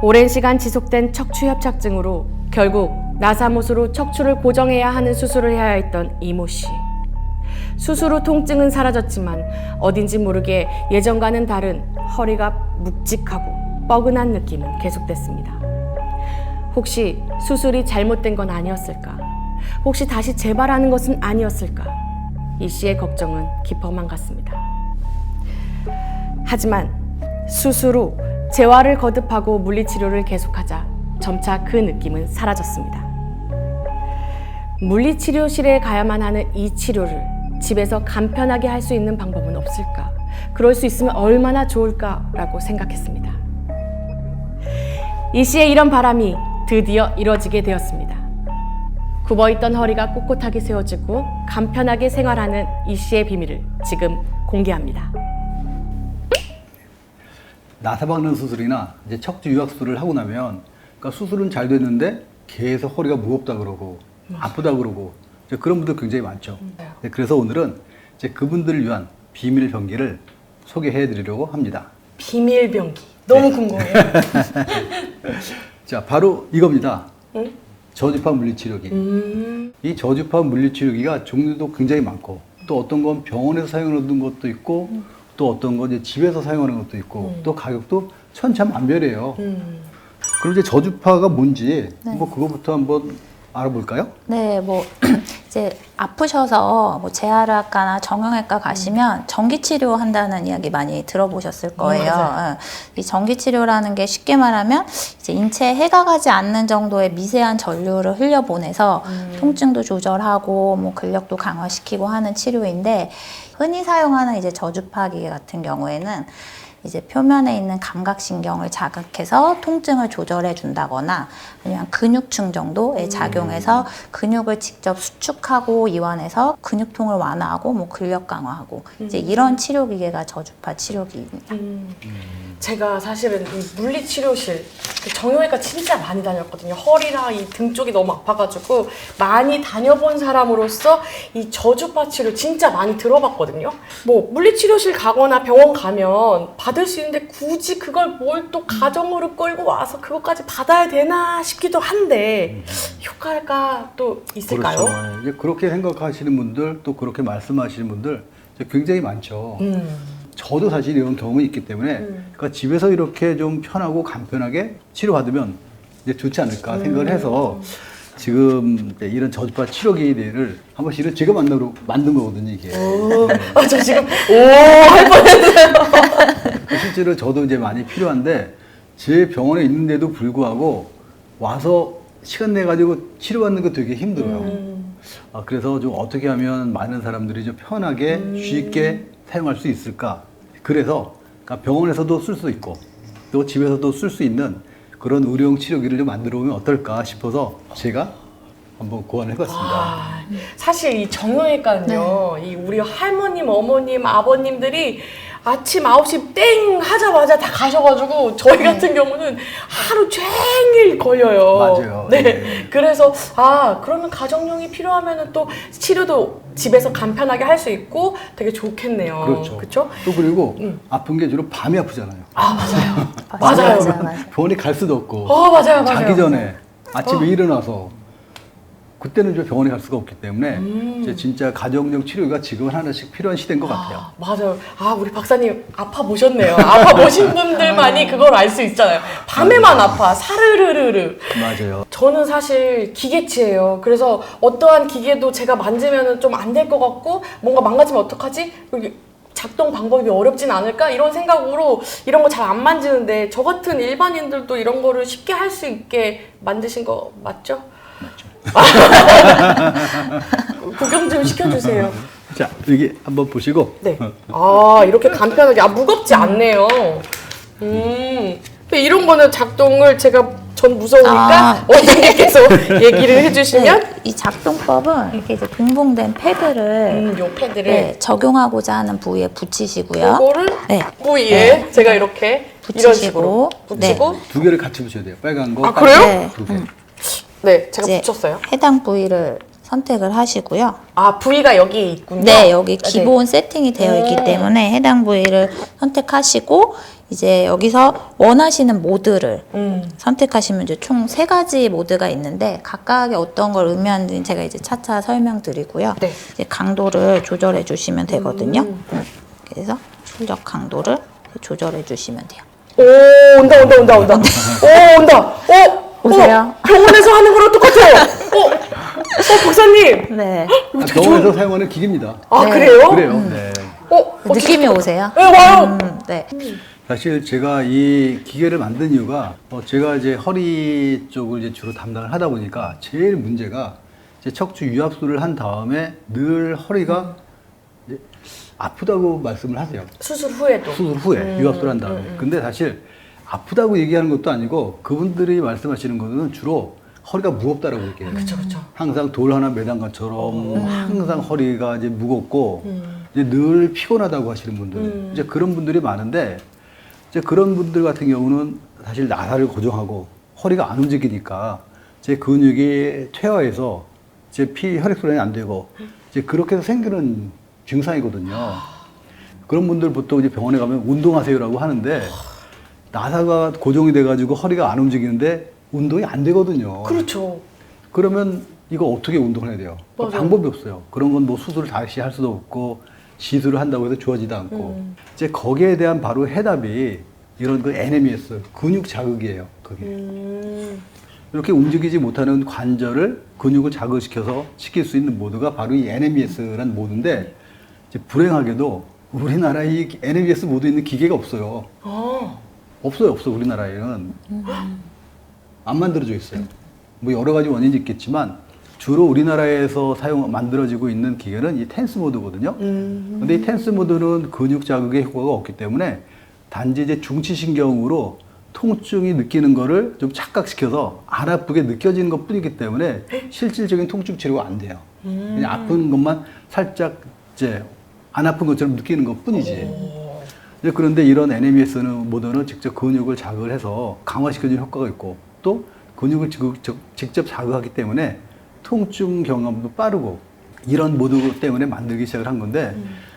오랜 시간 지속된 척추협착증으로 결국 나사못으로 척추를 고정해야 하는 수술을 해야 했던 이모 씨. 수술 후 통증은 사라졌지만 어딘지 모르게 예전과는 다른 허리가 묵직하고 뻐근한 느낌은 계속됐습니다. 혹시 수술이 잘못된 건 아니었을까? 혹시 다시 재발하는 것은 아니었을까? 이 씨의 걱정은 깊어만 갔습니다. 하지만 수술 후 재활을 거듭하고 물리치료를 계속하자 점차 그 느낌은 사라졌습니다. 물리치료실에 가야만 하는 이 치료를 집에서 간편하게 할 수 있는 방법은 없을까? 그럴 수 있으면 얼마나 좋을까라고 생각했습니다. 이 씨의 이런 바람이 드디어 이뤄지게 되었습니다. 굽어있던 허리가 꼿꼿하게 세워지고 간편하게 생활하는 이 씨의 비밀을 지금 공개합니다. 나사 박는 수술이나 이제 척추 유약 수술을 하고 나면, 그러니까 수술은 잘 됐는데 계속 허리가 무겁다 그러고 아프다 그러고 이제 그런 분들 굉장히 많죠. 네, 그래서 오늘은 이제 그분들을 위한 비밀 병기를 소개해 드리려고 합니다. 비밀 병기. 너무 네. 궁금해요. 자, 바로 이겁니다. 응? 저주파 물리치료기. 이 저주파 물리치료기가 종류도 굉장히 많고, 또 어떤 건 병원에서 사용하는 것도 있고, 또 어떤 건 이제 집에서 사용하는 것도 있고, 또 가격도 천차만별이에요. 그럼 이제 저주파가 뭔지 뭐 그거부터 한번 알아볼까요? 네, 뭐 이제 아프셔서 뭐 재활학과나 정형외과 가시면 전기 치료한다는 이야기 많이 들어보셨을 거예요. 이 전기 치료라는 게 쉽게 말하면 이제 인체에 해가 가지 않는 정도의 미세한 전류를 흘려보내서 통증도 조절하고 뭐 근력도 강화시키고 하는 치료인데, 흔히 사용하는 이제 저주파 기계 같은 경우에는 이제 표면에 있는 감각신경을 자극해서 통증을 조절해 준다거나 아니면 근육층 정도에 작용해서 근육을 직접 수축하고 이완해서 근육통을 완화하고 뭐 근력 강화하고 이제 이런 치료기계가 저주파 치료기입니다. 제가 사실은 이 물리치료실, 정형외과 진짜 많이 다녔거든요. 허리랑 이 등 쪽이 너무 아파가지고 많이 다녀본 사람으로서 이 저주파 치료 진짜 많이 들어봤거든요. 뭐 물리치료실 가거나 병원 가면 받을 수 있는데 굳이 그걸 뭘 또 가정으로 끌고 와서 그것까지 받아야 되나 싶기도 한데 효과가 또 있을까요? 그렇죠. 이제 그렇게 생각하시는 분들, 또 그렇게 말씀하시는 분들 이제 굉장히 많죠. 저도 사실 이런 경험이 있기 때문에 그러니까 집에서 이렇게 좀 편하고 간편하게 치료받으면 이제 좋지 않을까 생각을 해서 지금 이런 저주파 치료기를 한 번씩은 제가 만든 거거든요, 이게. 네. 아, 저 지금 할 뻔했어요. 실제로 저도 이제 많이 필요한데 제 병원에 있는데도 불구하고 와서 시간 내 가지고 치료받는 거 되게 힘들어요. 그래서 좀 어떻게 하면 많은 사람들이 좀 편하게 쉽게 사용할 수 있을까? 그래서 그러니까 병원에서도 쓸 수 있고 또 집에서도 쓸 수 있는 그런 의료용 치료기를 좀 만들어 보면 어떨까 싶어서 제가 한번 고안을 해봤습니다. 사실 이 정형외과는요, 이 우리 할머님, 어머님, 아버님들이 아침 9시 땡 하자마자 다 가셔가지고 저희 같은 경우는 하루 종일 걸려요. 맞아요. 네. 네. 그래서 그러면 가정용이 필요하면은 또 치료도 집에서 간편하게 할 수 있고 되게 좋겠네요. 그렇죠. 그렇죠? 또 그리고 아픈 게 주로 밤에 아프잖아요. 맞아요. 맞아요. 그러면 병원에 갈 수도 없고 맞아요. 자기 전에 아침에 일어나서 그때는 좀 병원에 갈 수가 없기 때문에 이제 진짜 가정용 치료가 지금은 하나씩 필요한 시대인 것 같아요. 맞아요. 우리 박사님 아파 보셨네요. 아파 보신 분들만이 그걸 알 수 있잖아요. 밤에만 맞아요. 아파. 사르르르르. 맞아요. 저는 사실 기계치예요. 그래서 어떠한 기계도 제가 만지면 좀 안 될 것 같고 뭔가 망가지면 어떡하지? 여기 작동 방법이 어렵진 않을까? 이런 생각으로 이런 거 잘 안 만지는데 저 같은 일반인들도 이런 거를 쉽게 할 수 있게 만드신 거 맞죠? 맞죠. 구경 좀 시켜주세요. 자, 여기 한번 보시고. 네. 이렇게 간편하게. 무겁지 않네요. 근데 이런 거는 작동을 제가 전 무서우니까 원장님께서 얘기를 해주시면. 네, 이 작동법은 이렇게 이제 동봉된 패드를 요 패드를 네, 적용하고자 하는 부위에 붙이시고요. 이거를 네. 부위에 제가 이렇게 이런 식으로 붙이고. 두 개를 같이 붙여야 돼요. 빨간 거. 그래요? 네. 두 개. 네, 제가 이제 붙였어요. 해당 부위를 선택을 하시고요. 부위가 여기 있군요. 네, 여기 기본 세팅이 되어 있기 때문에 해당 부위를 선택하시고 이제 여기서 원하시는 모드를 선택하시면 이제 총 3가지 모드가 있는데 각각의 어떤 걸 의미하는지 제가 이제 차차 설명드리고요. 네. 이제 강도를 조절해 주시면 되거든요. 그래서 충격 강도를 조절해 주시면 돼요. 오, 온다. 오, 온다. 보세요. 병원에서 하는 거랑 똑같아요. 박사님. 네. 병원에서 사용하는 기기입니다. 아, 네. 그래요? 그래요. 네. 느낌이 오세요? 네, 와요. 네. 사실 제가 이 기계를 만든 이유가 제가 이제 허리 쪽을 이제 주로 담당을 하다 보니까 제일 문제가 이제 척추 유압술을 한 다음에 늘 허리가 이제 아프다고 말씀을 하세요. 수술 후에도. 수술 후에 유압술 한 다음에. 근데 사실 아프다고 얘기하는 것도 아니고 그분들이 말씀하시는 거는 주로 허리가 무겁다라고 얘기해요. 그쵸. 항상 돌 하나 매단 것처럼 항상 허리가 이제 무겁고 이제 늘 피곤하다고 하시는 분들 이제 그런 분들이 많은데 이제 그런 분들 같은 경우는 사실 나사를 고정하고 허리가 안 움직이니까 제 근육이 퇴화해서 제 혈액순환이 안 되고 이제 그렇게 해서 생기는 증상이거든요. 그런 분들 보통 이제 병원에 가면 운동하세요라고 하는데 나사가 고정이 돼가지고 허리가 안 움직이는데 운동이 안 되거든요. 그렇죠. 그러면 이거 어떻게 운동을 해야 돼요? 맞아요. 방법이 없어요. 그런 건 뭐 수술을 다시 할 수도 없고 시술을 한다고 해서 좋아지도 않고 이제 거기에 대한 바로 해답이 이런 그 NMES 근육 자극이에요. 그게 이렇게 움직이지 못하는 관절을 근육을 자극시켜서 시킬 수 있는 모드가 바로 이 NMES라는 모드인데 이제 불행하게도 우리나라에 이 NMES 모드 있는 기계가 없어요. 없어 우리나라에는 안 만들어져 있어요. 뭐 여러 가지 원인이 있겠지만 주로 우리나라에서 만들어지고 있는 기계는 이 텐스 모드거든요. 근데 이 텐스 모드는 근육 자극의 효과가 없기 때문에 단지 이제 중추신경으로 통증이 느끼는 거를 좀 착각시켜서 안 아프게 느껴지는 것 뿐이기 때문에 실질적인 통증 치료가 안 돼요. 그냥 아픈 것만 살짝 이제 안 아픈 것처럼 느끼는 것 뿐이지. 이제 그런데 이런 NMES는 모드는 직접 근육을 자극을 해서 강화시켜주는 효과가 있고 또 근육을 직접 자극하기 때문에 통증 경험도 빠르고 이런 모드 때문에 만들기 시작을 한 건데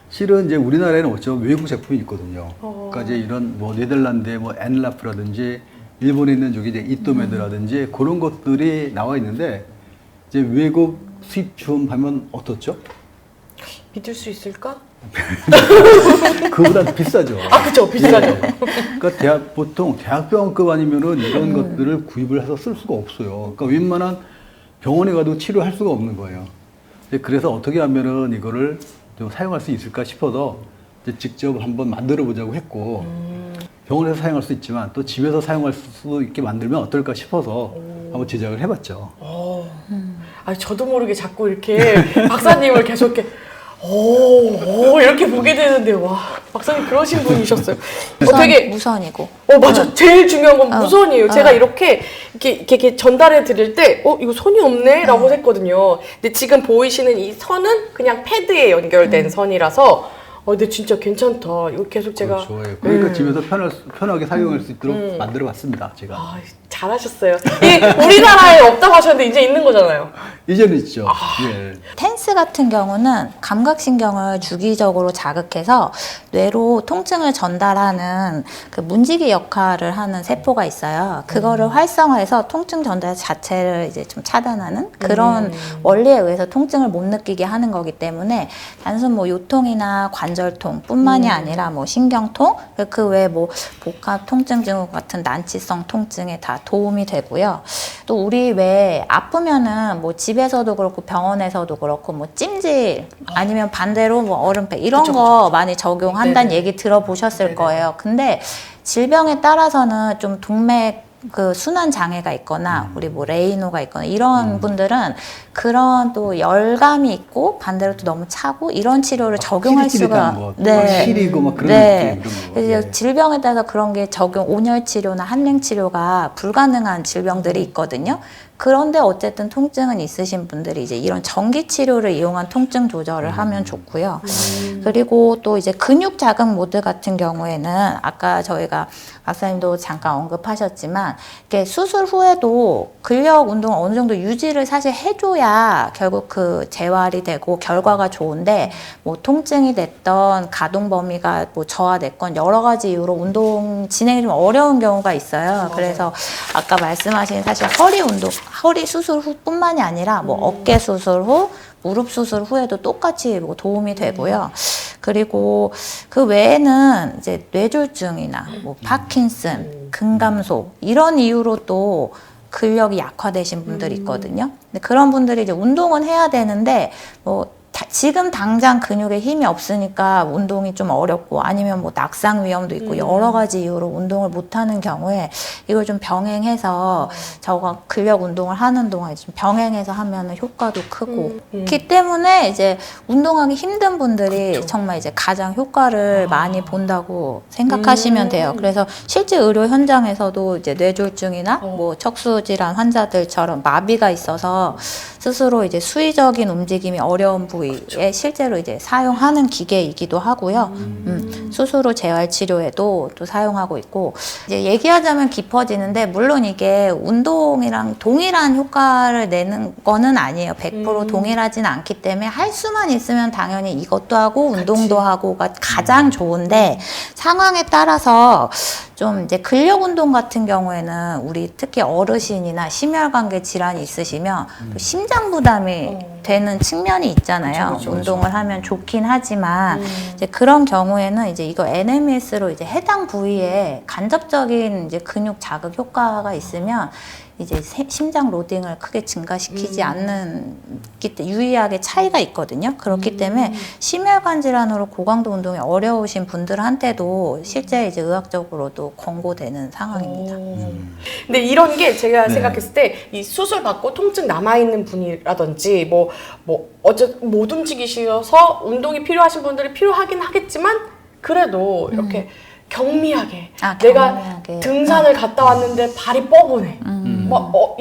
실은 이제 우리나라에는 어쩌면 외국 제품이 있거든요. 그러니까 이제 이런 뭐 네덜란드의 뭐 엔라프라든지 일본에 있는 저기 이제 이토메드라든지 그런 것들이 나와 있는데 이제 외국 수입품 하면 어떻죠? 믿을 수 있을까? 그보다 비싸죠. 그쵸. 비싸죠. 그러니까 보통 대학병원급 아니면은 이런 것들을 구입을 해서 쓸 수가 없어요. 그러니까 웬만한 병원에 가도 치료할 수가 없는 거예요. 그래서 어떻게 하면은 이거를 좀 사용할 수 있을까 싶어서 이제 직접 한번 만들어 보자고 했고 병원에서 사용할 수 있지만 또 집에서 사용할 수 있게 만들면 어떨까 싶어서 한번 제작을 해봤죠. 저도 모르게 자꾸 이렇게 박사님을 계속 이렇게 이렇게 보게 되는데 와 박사님 그러신 분이셨어요. 되게 무선이고. 맞아. 제일 중요한 건 무선이에요. 제가 이렇게 전달해 드릴 때 이거 선이 없네라고 했거든요. 근데 지금 보이시는 이 선은 그냥 패드에 연결된 선이라서 근데 진짜 괜찮다. 이거 계속 제가 그렇죠. 예. 그러니까 집에서 편하게 사용할 수 있도록 만들어봤습니다. 제가. 잘하셨어요. 우리나라에 없다고 하셨는데 이제 있는 거잖아요. 이제는 있죠. 예. 텐스 같은 경우는 감각신경을 주기적으로 자극해서 뇌로 통증을 전달하는 그 문지기 역할을 하는 세포가 있어요. 그거를 활성화해서 통증 전달 자체를 이제 좀 차단하는 그런 원리에 의해서 통증을 못 느끼게 하는 거기 때문에 단순 뭐 요통이나 관절통 뿐만이 아니라 뭐 신경통, 그 외에 뭐 복합 통증 증후 같은 난치성 통증에 다 도움이 되고요. 또 우리 왜 아프면은 뭐 집에서도 그렇고 병원에서도 그렇고 뭐 찜질 아니면 반대로 뭐 얼음팩 이런 거 많이 적용한다는 얘기 들어보셨을 거예요. 근데 질병에 따라서는 좀 동맥 그 순환 장애가 있거나 우리 뭐 레이노가 있거나 이런 분들은 그런 또 열감이 있고 반대로 또 너무 차고 이런 치료를 적용할 수가 시리고 막 그런 느낌 이런 거. 그래서 질병에 따라서 그런 게 온열 치료나 한랭 치료가 불가능한 질병들이 있거든요. 그런데 어쨌든 통증은 있으신 분들이 이제 이런 전기 치료를 이용한 통증 조절을 하면 좋고요. 그리고 또 이제 근육 자극 모드 같은 경우에는 아까 저희가 박사님도 잠깐 언급하셨지만 이렇게 수술 후에도 근력 운동을 어느 정도 유지를 사실 해줘야 결국 그 재활이 되고 결과가 좋은데 뭐 통증이 됐던 가동 범위가 뭐 저하됐건 여러 가지 이유로 운동 진행이 좀 어려운 경우가 있어요. 그래서 아까 말씀하신 사실 허리 운동, 허리 수술 후뿐만이 아니라 뭐 어깨 수술 후, 무릎 수술 후에도 똑같이 뭐 도움이 되고요. 그리고 그 외에는 이제 뇌졸중이나 뭐 파킨슨, 근감소 이런 이유로 또 근력이 약화되신 분들이 있거든요. 근데 그런 분들이 이제 운동은 해야 되는데 뭐 지금 당장 근육에 힘이 없으니까 운동이 좀 어렵고 아니면 뭐 낙상 위험도 있고 여러 가지 이유로 운동을 못하는 경우에 이걸 좀 병행해서 저거 근력 운동을 하는 동안 좀 병행해서 하면은 효과도 크고 그렇기 때문에 이제 운동하기 힘든 분들이 정말 이제 가장 효과를 많이 본다고 생각하시면 돼요. 그래서 실제 의료 현장에서도 이제 뇌졸중이나 뭐 척수질환 환자들처럼 마비가 있어서 스스로 이제 수의적인 움직임이 어려운 부위에 실제로 이제 사용하는 기계이기도 하고요. 수술 후 재활 치료에도 또 사용하고 있고 이제 얘기하자면 깊어지는데 물론 이게 운동이랑 동일한 효과를 내는 거는 아니에요. 100% 동일하진 않기 때문에 할 수만 있으면 당연히 이것도 하고 운동도 하고가 가장 좋은데 상황에 따라서 좀 이제 근력 운동 같은 경우에는 우리 특히 어르신이나 심혈관계 질환이 있으시면 또 심장 부담이 되는 측면이 있잖아요. 운동을 하면 좋긴 하지만 이제 그런 경우에는 이제 이거 NMES로 이제 해당 부위에 간접적인 이제 근육 자극 효과가 있으면 이제 심장 로딩을 크게 증가시키지 않는 유의하게 차이가 있거든요. 그렇기 때문에 심혈관 질환으로 고강도 운동이 어려우신 분들한테도 실제 이제 의학적으로도 권고되는 상황입니다. 근데 이런 게 제가 네. 생각했을 때 이 수술 받고 통증 남아있는 분이라든지 못 움직이셔서 운동이 필요하신 분들이 필요하긴 하겠지만 그래도 이렇게 경미하게 내가 경미하게. 등산을 갔다 왔는데 발이 뻐근해.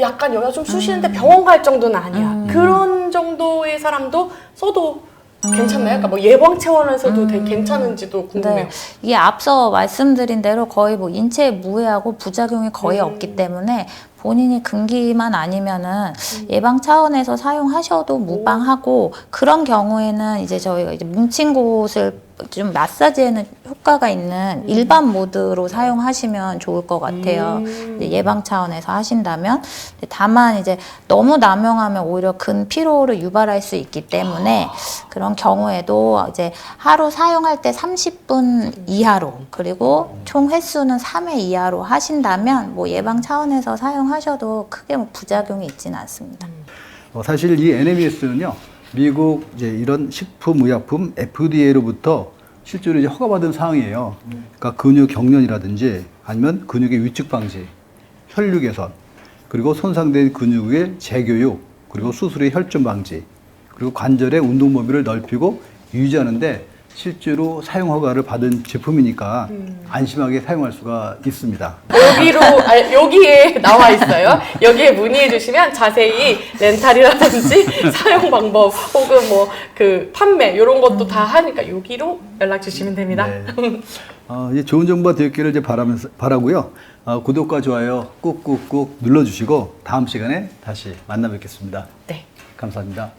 약간 여기가 좀 쑤시는데 병원 갈 정도는 아니야. 그런 정도의 사람도 써도 괜찮나요? 그러니까 뭐 예방 차원에서도 되게 괜찮은지도 궁금해요. 네. 이게 앞서 말씀드린 대로 거의 뭐 인체에 무해하고 부작용이 거의 없기 때문에 본인이 금기만 아니면은 예방 차원에서 사용하셔도 무방하고 그런 경우에는 이제 저희가 이제 뭉친 곳을 좀 마사지에는 효과가 있는 일반 모드로 사용하시면 좋을 것 같아요. 이제 예방 차원에서 하신다면 다만 이제 너무 남용하면 오히려 근피로를 유발할 수 있기 때문에 그런 경우에도 이제 하루 사용할 때 30분 이하로 그리고 총 횟수는 3회 이하로 하신다면 뭐 예방 차원에서 사용하셔도 크게 뭐 부작용이 있지는 않습니다. 사실 이 NMES는요, 미국 이제 이런 식품의약품 FDA로부터 실제로 이제 허가받은 사항이에요. 그러니까 근육 경련이라든지 아니면 근육의 위축 방지, 혈류 개선, 그리고 손상된 근육의 재교육, 그리고 수술의 혈전 방지, 그리고 관절의 운동 범위를 넓히고 유지하는데 실제로 사용 허가를 받은 제품이니까 안심하게 사용할 수가 있습니다. 여기에 나와 있어요. 여기에 문의해 주시면 자세히 렌탈이라든지 사용 방법 혹은 뭐 그 판매 이런 것도 다 하니까 여기로 연락 주시면 됩니다. 네. 이제 좋은 정보가 되었기를 이제 바라고요. 구독과 좋아요 꾹꾹꾹 눌러주시고 다음 시간에 다시 만나 뵙겠습니다. 네. 감사합니다.